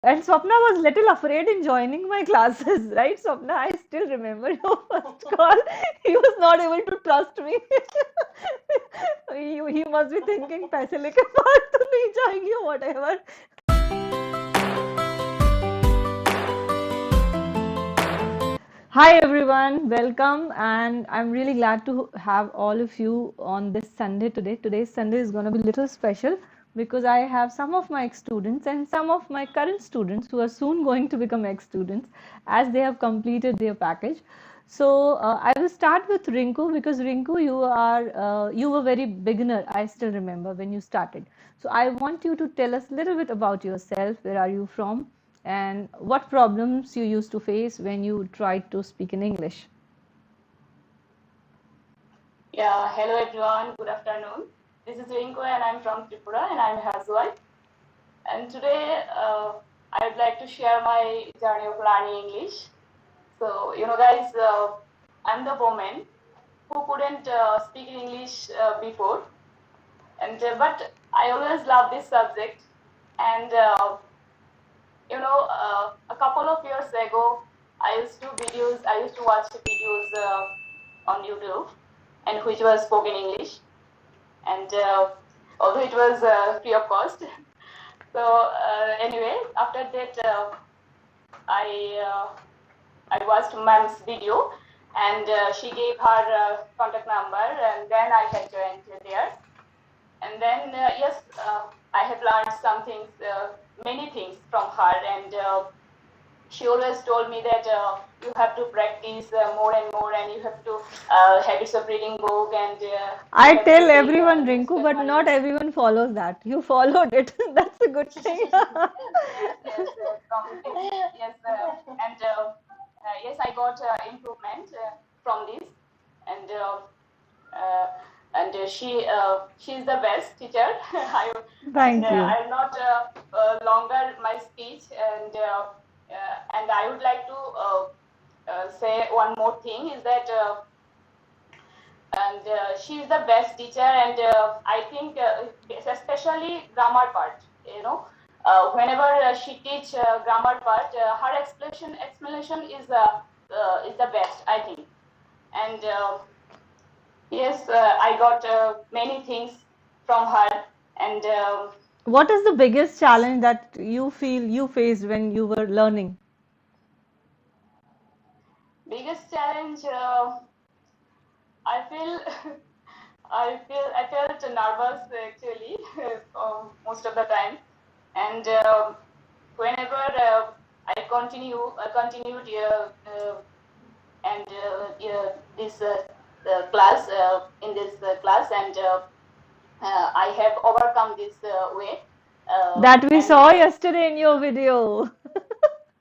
And Swapna was little afraid in joining my classes, right? Swapna, I still remember your first call. He was not able to trust me. He must be thinking पैसे लेके फालतू नहीं जाएगी or whatever. Hi everyone, welcome, and I'm really glad to have all of you on this Sunday today. Today's Sunday is going to be a little special because I have some of my ex-students and some of my current students who are soon going to become ex-students as they have completed their package. So I will start with Rinku because Rinku, you were very beginner. I still remember when you started. So I want you to tell us a little bit about yourself. Where are you from? And what problems you used to face when you tried to speak in English. Yeah, hello everyone, good afternoon. This is Rinku and I'm from Tripura and I'm a housewife. And today I would like to share my journey of learning English. So, guys, I'm the woman who couldn't speak English before, and but I always love this subject. And a couple of years ago, I used to watch videos on YouTube, and which was spoken English, and although it was free of cost. So anyway, after that, I watched ma'am's video, and she gave her contact number, and then I had joined there. And then yes, I have learned some things, many things from her, and she always told me that you have to practice more and more, and you have to habits of reading book, and I tell everyone, Rinku, but not everyone follows that. You followed it. That's a good thing. Yes, and yes, I got improvement from this, and she's the best teacher. Thank you. I'll not longer my speech, and I would like to say one more thing is that. And she is the best teacher, and I think especially grammar part, whenever she teach grammar part, her explanation is the best, I think. And yes, I got many things from her. And what is the biggest challenge that you feel you faced when you were learning? Biggest challenge, I feel I felt nervous actually most of the time, and whenever I continued and this class in this class, and I have overcome this way. That we saw yesterday in your video.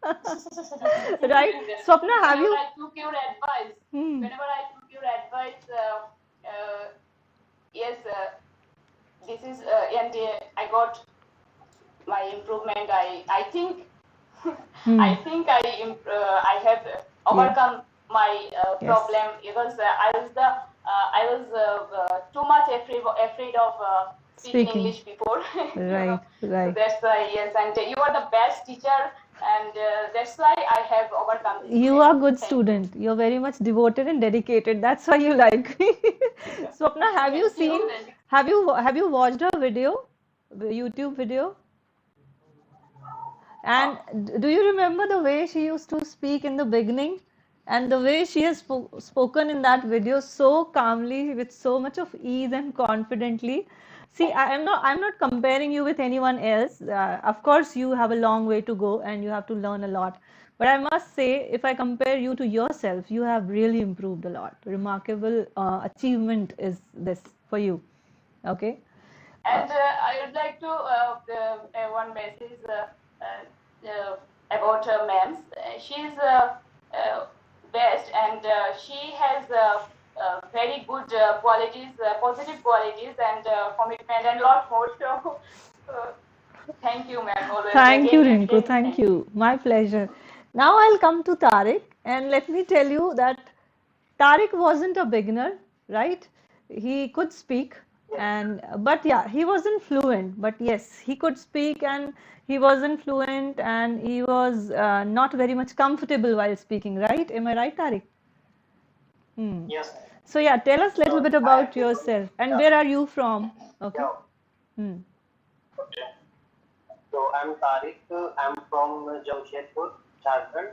Right? Swapna, have you? I took your advice. Whenever I took your advice, yes, this is, and I got my improvement. I think, I think I have overcome my problem, because I was too much afraid of speaking English before. Right, right. So that's why, yes, and you are the best teacher, and that's why I have overcome this. You are a good student. You're very much devoted and dedicated. That's why you like me. Swapna, have you seen? Have you watched her video, YouTube video? And do you remember the way she used to speak in the beginning? And the way she has spoken in that video so calmly, with so much of ease and confidently. See, I'm not comparing you with anyone else. Of course, you have a long way to go and you have to learn a lot. But I must say, if I compare you to yourself, you have really improved a lot. Remarkable achievement is this for you. Okay. And I would like to one message about ma'am. She's best, and she has very good qualities, positive qualities, and commitment, and lot more. So thank you, ma'am. Thank you, Rinku. Thank you. My pleasure. Now I'll come to Tariq, and let me tell you that Tariq wasn't a beginner, right? He could speak, And but yeah, he wasn't fluent, but yes, he could speak, and he wasn't fluent, and he was not very much comfortable while speaking, right? Am I right, Tariq? Hmm. Yes. So yeah, tell us a little So bit I about actually don't. yourself and Yeah. where are you from? Okay. Yeah. Hmm. Okay. So I'm Tariq. I'm from Jamshedpur, Jharkhand.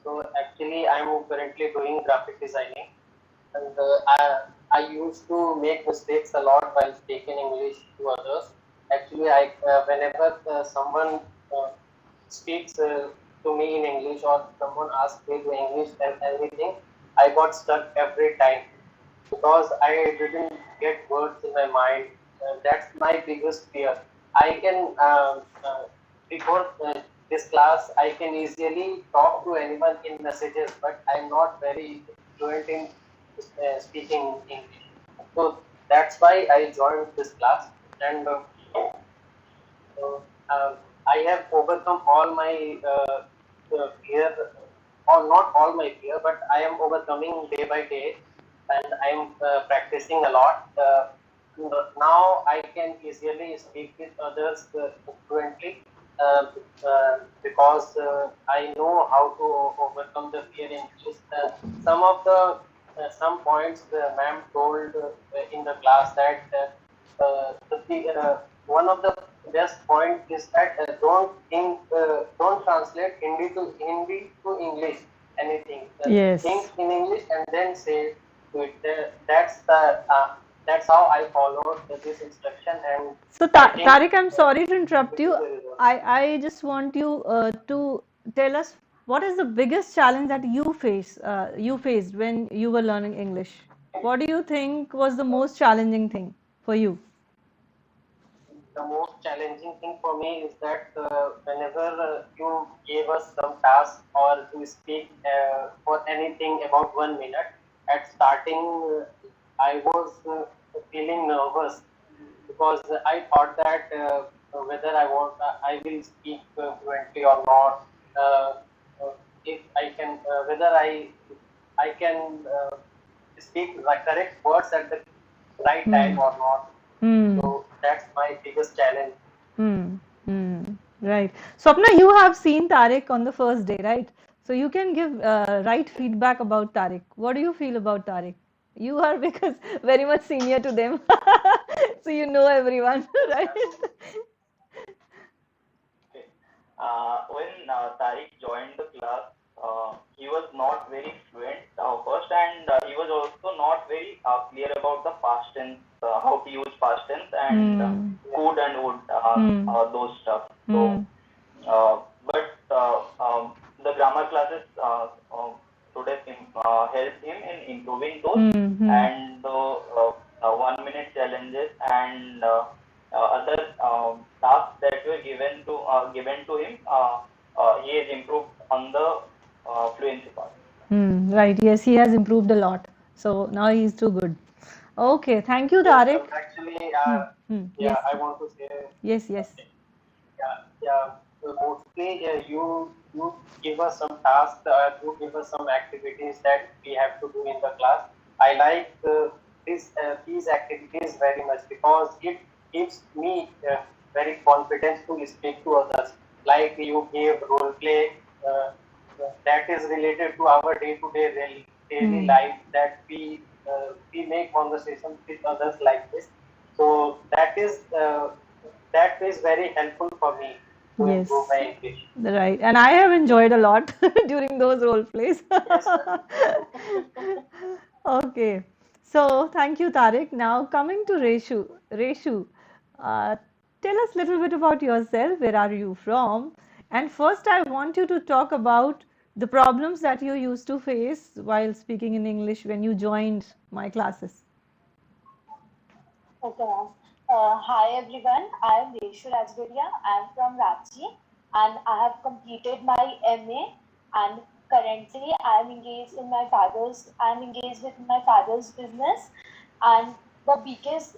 So actually, I'm currently doing graphic designing, and I used to make mistakes a lot while speaking English to others. Actually, I whenever someone uh, speaks to me in English, or someone asks me to English and everything, I got stuck every time because I didn't get words in my mind. That's my biggest fear. I can before this class, I can easily talk to anyone in messages, but I'm not very fluent in speaking English. So that's why I joined this class, and so, I have overcome all my fear, or not all my fear, but I am overcoming day by day, and I am practicing a lot. Now I can easily speak with others fluently because I know how to overcome the fear in English. Some of the some points the ma'am told in the class that one of the best point is that don't translate Hindi to English anything. Yes. Think in English and then say to it. That's how I followed this instruction, and So I think Tariq, I'm sorry to interrupt this is you. the result. I just want you to tell us what is the biggest challenge that you faced when you were learning English. What do you think was the most challenging thing for you? The most challenging thing for me is that whenever you gave us some task or to speak for anything about 1 minute, at starting I was feeling nervous because I thought that whether I will speak fluently or not, uh, if I can, whether I can speak the correct words at the right Hmm. time or not. Hmm. So that's my biggest challenge. Hmm. Hmm. Right. Swapna, you have seen Tariq on the first day, right? So you can give right feedback about Tariq. What do you feel about Tariq? You are because very much senior to them, so you know everyone, right? Okay. When Tariq joined the class, he was not very fluent first, and he was also not very clear about the past tense, how to use past tense, and Hmm. could and would, Hmm. those stuff. Hmm. So, but the grammar classes today helped him in improving those, Hmm. Hmm. and the 1 minute challenges and other tasks that were given to him, he has improved on the fluency part. Hmm. Right. Yes, he has improved a lot. So now he's too good. Okay. Thank you, Yes, Tariq. actually, Hmm. Hmm. yeah, Yes. I want to say Yes. Yes. something. Yeah, yeah. So mostly, you give us some tasks, you give us some activities that we have to do in the class. I like these activities very much because it gives me very confidence to speak to others. Like you gave role play that is related to our day-to-day daily Hmm. life, that we make conversations with others like this. So that is very helpful for me to improve Yes. my English. Right. And I have enjoyed a lot during those role plays. Yes, Okay. So thank you, Tariq. Now coming to Reshu. Reshu, uh, tell us a little bit about yourself. Where are you from? And first, I want you to talk about the problems that you used to face while speaking in English when you joined my classes. Okay, ma'am. Hi everyone, I am Reshu Rajgoria. I am from Ranchi and I have completed my MA, and currently I am engaged with my father's business, and the biggest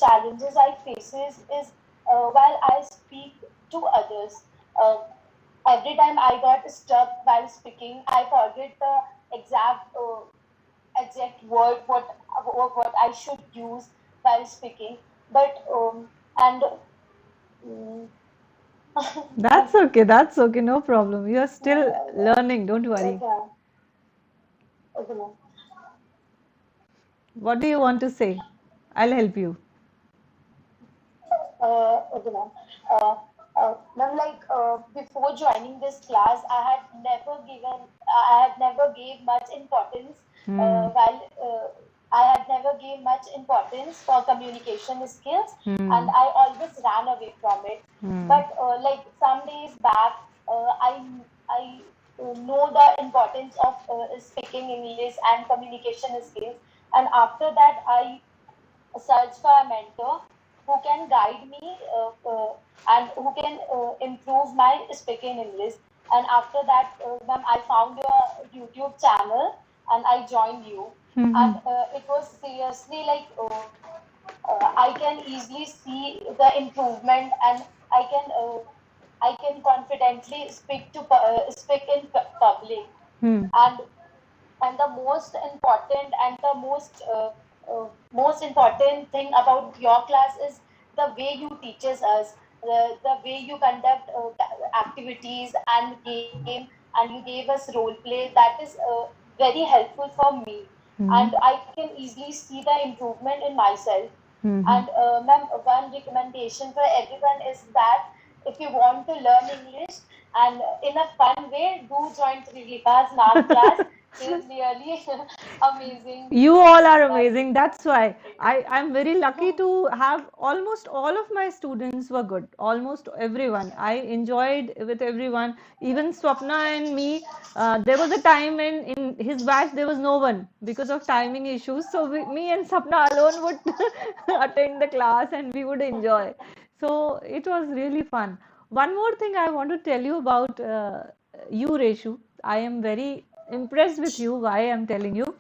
challenges I faces is while I speak to others. Uh, every time I got stuck while speaking, I forget the exact word what I should use, while speaking. But and mm, That's okay. That's okay. No problem. You are still learning. Don't worry. okay, okay, ma'am. What do you want to say? I'll help you. Okay, ma'am. Ma'am, like before joining this class, I had never gave much importance. Hmm. While I had never gave much importance for communication skills, and Hmm. I always ran away from it. Hmm. But like some days back, I know the importance of speaking English and communication skills, and after that, I search for a mentor who can guide me and who can improve my speaking English. And after that, ma'am, I found your YouTube channel and I joined you. Hmm. And it was seriously like I can easily see the improvement, and I can uh, I can confidently speak in public. Hmm. and and the most important and the most important thing about your class is the way you teaches us, the way you conduct activities and game, and you gave us role play. That is very helpful for me, Hmm. and I can easily see the improvement in myself. Hmm. And ma'am, one recommendation for everyone is that if you want to learn English and in a fun way, do join Trilika's math class. She is really amazing. You all are That's amazing. That's why I'm very lucky to have almost all of my students were good. Almost everyone. I enjoyed with everyone. Even Swapna and me. There was a time in his batch there was no one because of timing issues. So me and Swapna alone would attend the class and we would enjoy. So it was really fun. One more thing I want to tell you about you, Reshu. I am very impressed with you. Why I'm telling you?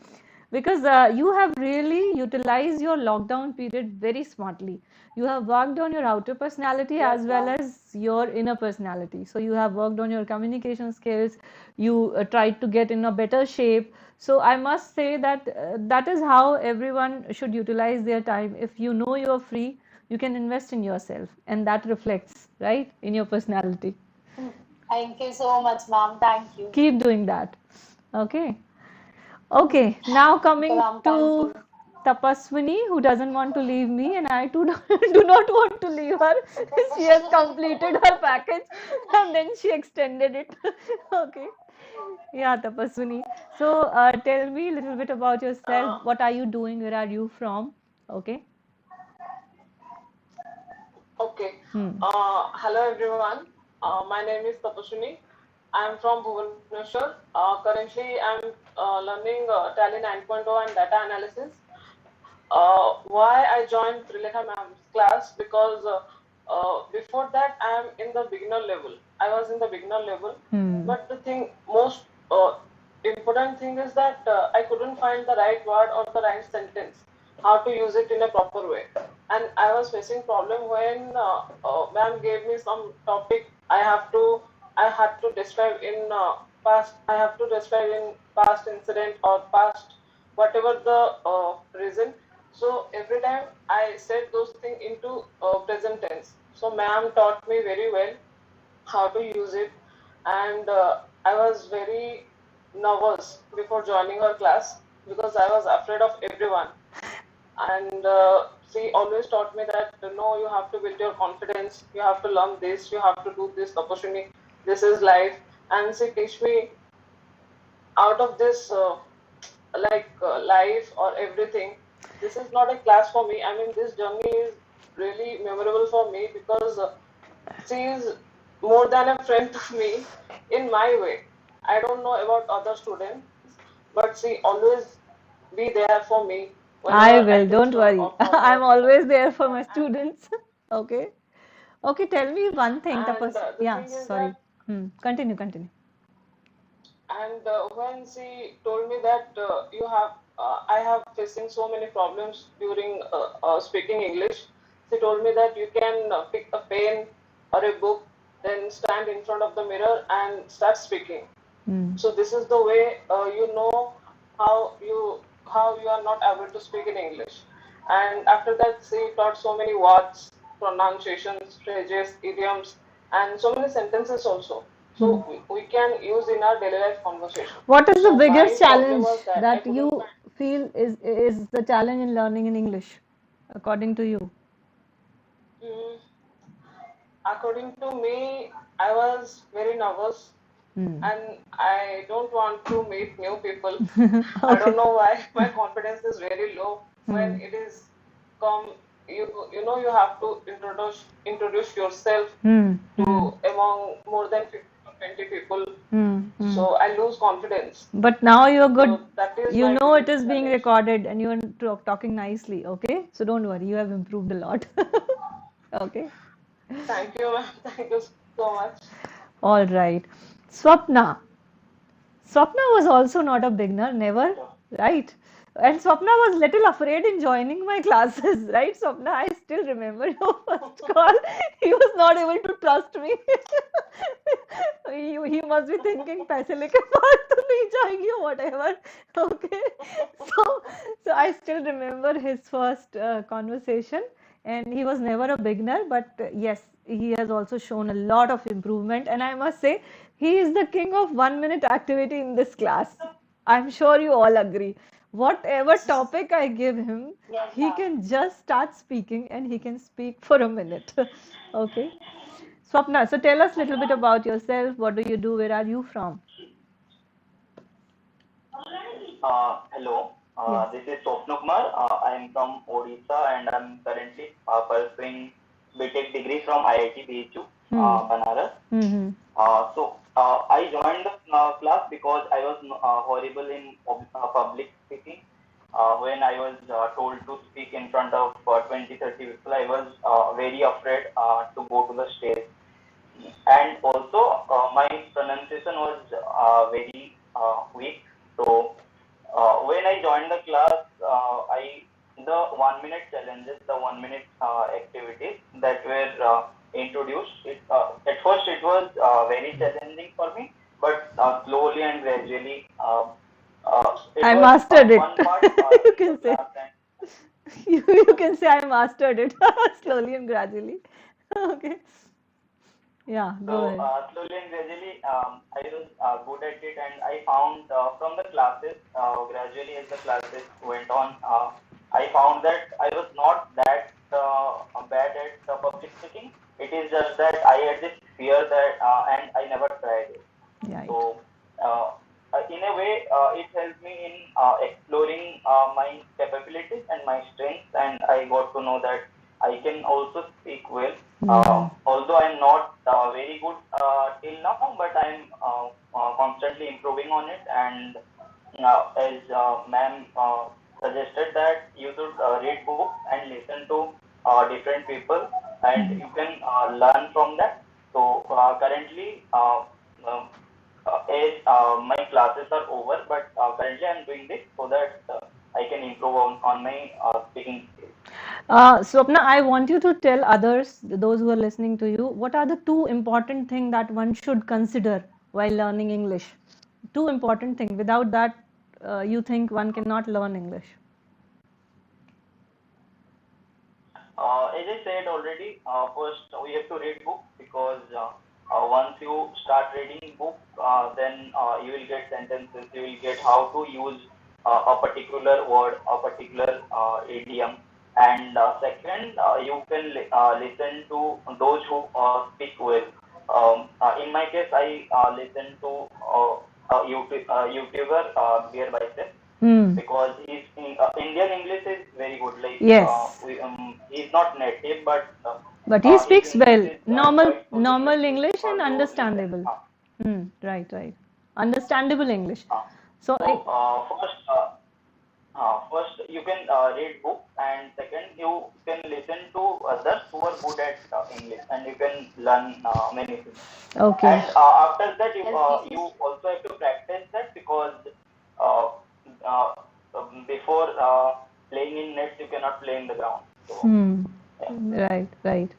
Because you have really utilized your lockdown period very smartly. You have worked on your outer personality yes, as well ma'am. as your inner personality. So you have worked on your communication skills. You tried to get in a better shape. So I must say that that is how everyone should utilize their time. If you know you are free, you can invest in yourself, and that reflects right in your personality. Thank you so much, ma'am. Thank you. Keep doing that. Okay. Okay, now Okay, coming ma'am. Thank to you. Tapaswini, who doesn't want to leave me, and I too do not want to leave her. She has completed her package and then she extended it. Okay. Yeah, Tapaswini. So, tell me a little bit about yourself. Uh, What are you doing? Where are you from? Okay. okay. Hmm. Hello everyone. My name is Tapashini. I'm from Bhubaneswar. Currently, I'm learning Tally 9.0 and data analysis. Why I joined Trilekha ma'am's class? Because before that, I'm in the beginner level. I was in the beginner level, Hmm. but the most important thing is that I couldn't find the right word or the right sentence, how to use it in a proper way. And I was facing problem when ma'am gave me some topic. I had to describe in past. I have to describe in past incident or past whatever the reason. So every time I said those things into present tense. So ma'am taught me very well how to use it, and I was very nervous before joining her class because I was afraid of everyone. And she always taught me that no, you have to build your confidence, you have to learn this, you have to do this opportunity, this is life. And she teach me out of this life or everything. This is not a class for me. I mean, this journey is really memorable for me because she is more than a friend to me in my way. I don't know about other students, but she always be there for me I whenever I will, take don't some worry. off from I'm her. always there for my students. Okay. Okay, tell me one thing, And Tapas. the Yeah, thing is sorry. that, Continue, continue. and when she told me that I have facing so many problems during speaking English, she told me that you can pick a pen or a book, then stand in front of the mirror and start speaking. Hmm. So this is the way you know how you how you are not able to speak in English. And after that, she taught so many words, pronunciations, phrases, idioms, and so many sentences also. So we can use in our daily life conversation. What is the So biggest my problem challenge was that I that couldn't you feel is the challenge in learning in English, according to you? Mm, according to me, I was very nervous and I don't want to meet new people. I Okay. don't know why my confidence is very low when Hmm. it is come. You know you have to introduce yourself Hmm. to Hmm. among more than 50 or 20 people. Hmm. Hmm. So I lose confidence. But now you're good. So that is You my know it biggest is being challenge. recorded and you're talking nicely, okay? So don't worry, you have improved a lot. Okay. Thank you, ma'am. Thank you so much. All right. Swapna. Swapna was also not a beginner, never, right? And Swapna was little afraid in joining my classes, right? Swapna, I still remember your first call. He was not able to trust me. he must be thinking पैसे लेके फालतू नहीं जाएगी or whatever. Okay. So, so I still remember his first conversation, and he was never a beginner, but yes, he has also shown a lot of improvement. And I must say, he is the king of 1 minute activity in this class. I'm sure you all agree. Whatever topic I give him, Yes, he ma'am. can just start speaking and he can speak for a minute. Okay. Swapna, so tell us a little bit about yourself. What do you do? Where are you from? Hello, Yes. this is Swapna Kumar. I am from Odisha and I'm currently pursuing BTech degree from IIT BHU, Banaras. Mm-hmm. I joined the class because I was horrible in public speaking. When I was told to speak in front of 20, 30 people, I was very afraid to go to the stage. And also, my pronunciation was very weak. So, when I joined the class, the 1 minute challenges, the 1 minute activities that were introduced. At first, it was very challenging for me, but slowly and gradually, it I was mastered it. one part You in the can say. class, and You can say I mastered it slowly and gradually. Okay. Yeah, go so ahead. slowly and gradually, I was good at it, and I found from the classes, gradually as the classes went on, I found that I was not that bad at public speaking. It is just that I had this fear that, and I never tried it. Right. So, in a way, it helped me in exploring my capabilities and my strengths, and I got to know that I can also speak well. Although I'm not very good till now, but I'm constantly improving on it. And as ma'am suggested that you should read books and listen to different people, and you can learn from that. So currently, as my classes are over, but currently I'm doing this so that I can improve on my speaking skills. Swapna, I want you to tell others, those who are listening to you, what are the two important things that one should consider while learning English? Two important things. Without that, you think one cannot learn English. As I said already, first we have to read books because once you start reading book, then you will get sentences, you will get how to use a particular word, a particular idiom. And second, you can listen to those who speak well. In my case, I listen to YouTuber Beer Bicep because his Indian English is very good. Like Yes. he's not native, But he his speaks English well. is quite good enough Normal English and to listen. understandable. Right, right. Understandable English. So, First you can read books, and second you can listen to others who are good at English, and you can learn many things. okay. And after that, you also have to practice that because uh, uh, before playing in nets, you cannot play in the ground. So, yeah. Right, right.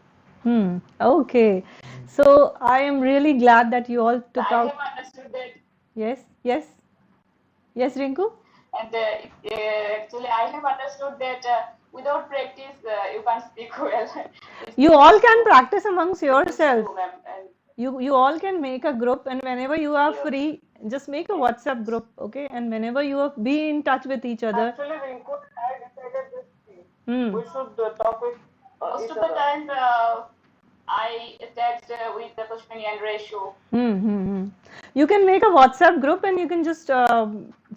Okay. So I am really glad that you all took I out. have understood that. Yes, yes. Yes, Rinku? And actually, I have understood that without practice, you can't speak well. You all can practice amongst yourself. True, ma'am. And You all can make a group, and whenever you are Yes. free, just make a WhatsApp group, okay? And whenever you are, be in touch with each other. Actually, Rinku, I decided this thing. Hmm. We should talk with most each of the other. time, I attached with the Pashmini and ratio. You can make a WhatsApp group and you can just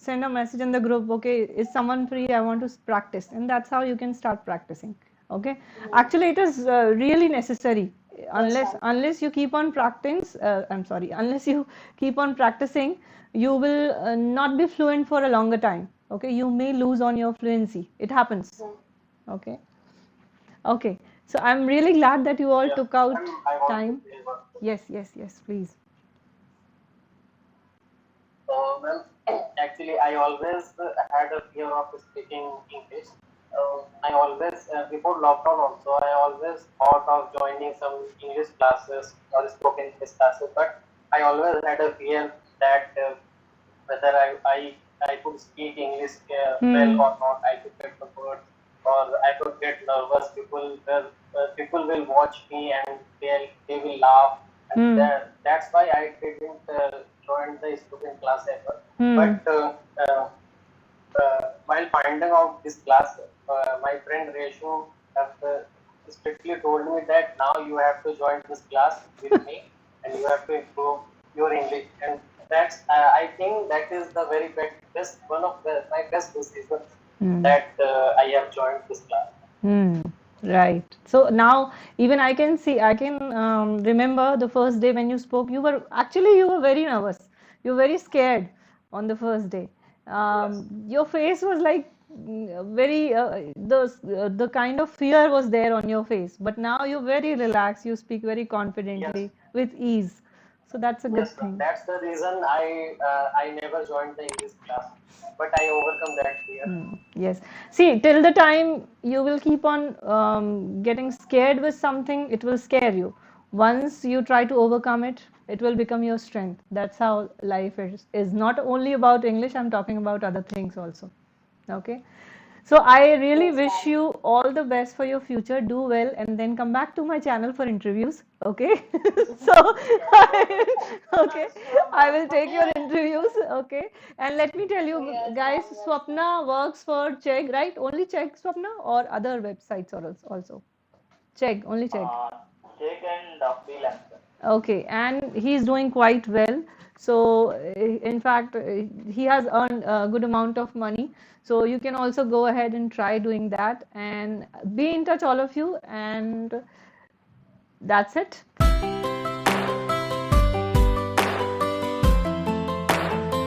send a message in the group, okay, is someone free? I want to practice. And that's how you can start practicing. Okay. Actually, it is really necessary. Unless you keep on unless you keep on practicing, you will not be fluent for a longer time. Okay. You may lose on your fluency. It happens. Okay. Okay. So I'm really glad that you all Yeah, took out I want time. to say one thing. Yes, please. Well, actually, I always had a fear of speaking English. I always, before lockdown also, I always thought of joining some English classes or spoken English classes, but I always had a fear that whether I could speak English well or not, I could get the words, or I could get nervous. People will watch me and they will laugh, and that's why I didn't join the student class ever. But while finding out this class, my friend Reshu have strictly told me that now you have to join this class with me and you have to improve your English. And that's I think that is the very best one of my best decisions that I have joined this class. Right. So now even I can remember the first day when you spoke, you were very nervous. You were very scared on the first day. Your face was like very, the kind of fear was there on your face, but now you're very relaxed. You speak very confidently with ease. So that's a good Yes, thing. that's the reason I never joined the English class, but I overcome that fear. Yes. See, till the time you will keep on getting scared with something, it will scare you. Once you try to overcome it, it will become your strength. That's how life is not only about English, I'm talking about other things also. Okay. So I really wish you all the best for your future. Do well and then come back to my channel for interviews. Okay. So, okay, I will take your interviews. Okay. And let me tell you guys, Swapna works for Chegg, right? Only Chegg, Swapna, or other websites also? Chegg, only Chegg. Chegg and freelancer. Okay, and he's doing quite well. So, in fact, he has earned a good amount of money. So, you can also go ahead and try doing that and be in touch, all of you. And that's it.